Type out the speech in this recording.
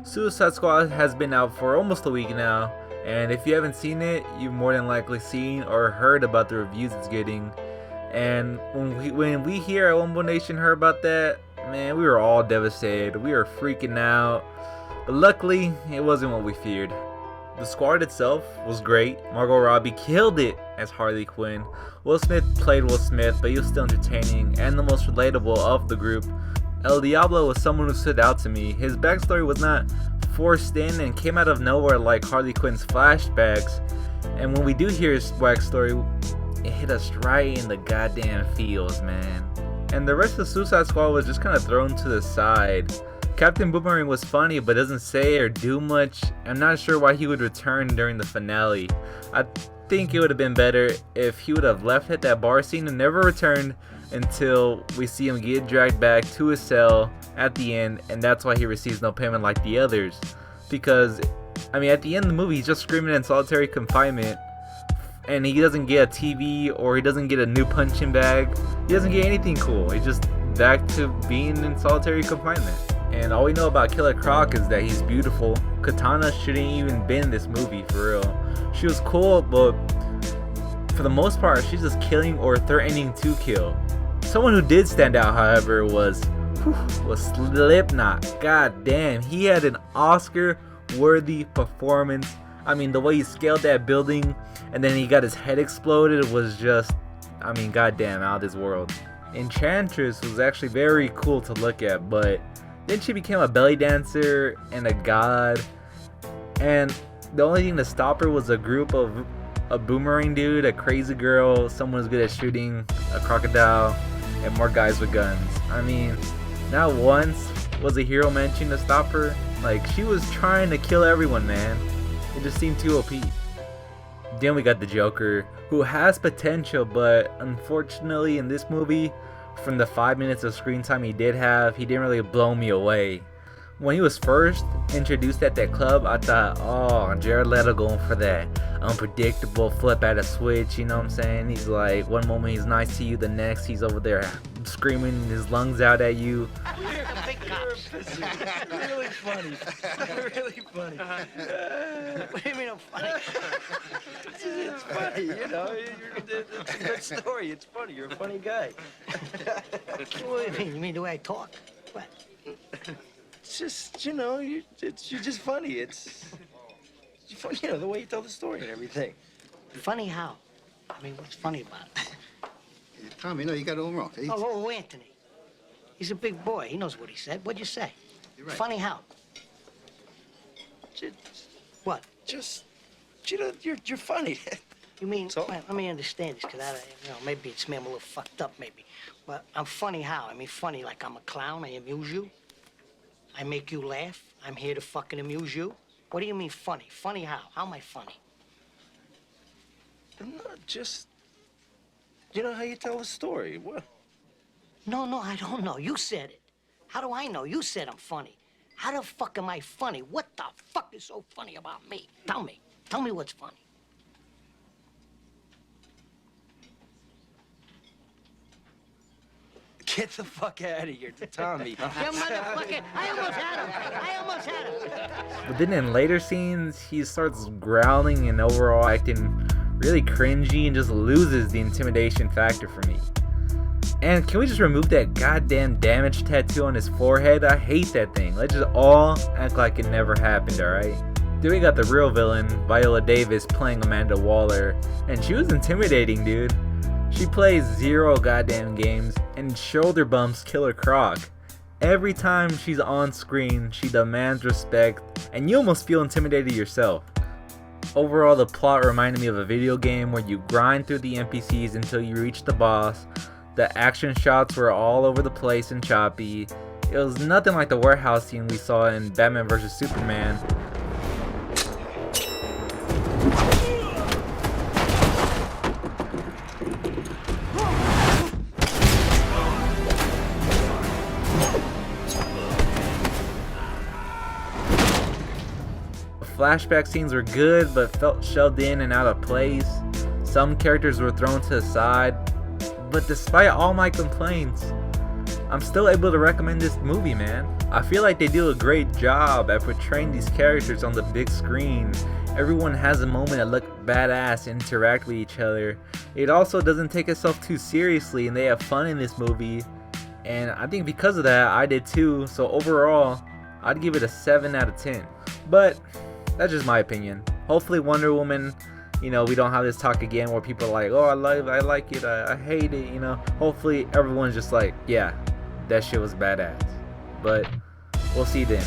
Suicide Squad has been out for almost a week now, and if you haven't seen it, you've more than likely seen or heard about the reviews it's getting. And when we here at Wumbo Nation heard about that, man, we were all devastated. We were freaking out. But luckily, it wasn't what we feared. The squad itself was great. Margot Robbie killed it as Harley Quinn. Will Smith played Will Smith, but he was still entertaining and the most relatable of the group. El Diablo was someone who stood out to me. His backstory was not forced in and came out of nowhere like Harley Quinn's flashbacks. And when we do hear his backstory, it hit us right in the goddamn feels, man. And the rest of the Suicide Squad was just kind of thrown to the side. Captain Boomerang was funny but doesn't say or do much. I'm not sure why he would return during the finale. I think it would have been better if he would have left at that bar scene and never returned until we see him get dragged back to his cell at the end, and that's why he receives no payment like the others. Because, I mean, at the end of the movie, he's just screaming in solitary confinement, and he doesn't get a TV or he doesn't get a new punching bag. He doesn't get anything cool. He's just back to being in solitary confinement. And all we know about Killer Croc is that he's beautiful. Katana shouldn't even been in this movie, for real. She was cool, but for the most part, she's just killing or threatening to kill. Someone who did stand out, however, was Slipknot. God damn, he had an Oscar-worthy performance. I mean, the way he scaled that building and then he got his head exploded was just, I mean, goddamn, out of this world. Enchantress was actually very cool to look at, but then she became a belly dancer and a god. And the only thing to stop her was a group of a boomerang dude, a crazy girl, someone who's good at shooting, a crocodile, and more guys with guns. I mean, not once was a hero mentioned to stop her. Like, she was trying to kill everyone, man. It just seemed too OP. Then we got the Joker, who has potential, but unfortunately in this movie, from the 5 minutes of screen time he did have, he didn't really blow me away. When he was first introduced at that club, I thought, oh, Jared Leto going for that unpredictable flip at a switch, you know what I'm saying? He's like, one moment he's nice to you, the next he's over there screaming his lungs out at you. Really funny. Really funny. What do you mean I'm funny? It's funny, you know. It's a good story. It's funny. You're a funny guy. What do you mean? You mean the way I talk? What? It's just, you know, you're just funny. It's funny, you know, the way you tell the story and everything. Funny how? I mean, what's funny about it? Hey, Tommy, no, you got it all wrong. Hey, Oh, Anthony. He's a big boy. He knows what he said. What'd you say? You're right. Funny how? What? Just, you know, you're funny. You mean, So? well, let me understand this, because you know, maybe it's me, I'm a little fucked up, maybe. But I'm funny how? I mean, funny like I'm a clown, I amuse you. I make you laugh. I'm here to fucking amuse you. What do you mean funny? Funny how? How am I funny? No, just, you know how you tell a story. What? No, I don't know. You said it. How do I know? You said I'm funny. How the fuck am I funny? What the fuck is so funny about me? Tell me. Tell me what's funny. Get the fuck out of here, Tommy. You motherfucker! I almost had him! But then in later scenes, he starts growling and overall acting really cringy and just loses the intimidation factor for me. And can we just remove that goddamn damage tattoo on his forehead? I hate that thing. Let's just all act like it never happened, alright? Then we got the real villain, Viola Davis, playing Amanda Waller. And she was intimidating, dude. She plays 0 goddamn games and shoulder bumps Killer Croc. Every time she's on screen, she demands respect, and you almost feel intimidated yourself. Overall, the plot reminded me of a video game where you grind through the NPCs until you reach the boss. The action shots were all over the place and choppy. It was nothing like the warehouse scene we saw in Batman vs Superman. Flashback scenes were good, but felt shoved in and out of place. Some characters were thrown to the side. But despite all my complaints, I'm still able to recommend this movie, man. I feel like they do a great job at portraying these characters on the big screen. Everyone has a moment that look badass and interact with each other. It also doesn't take itself too seriously, and they have fun in this movie. And I think because of that, I did too. So overall, I'd give it a 7 out of 10. But that's just my opinion. Hopefully Wonder Woman, we don't have this talk again where people are like, oh, I like it, I hate it, Hopefully everyone's just like, yeah, that shit was badass. But we'll see then.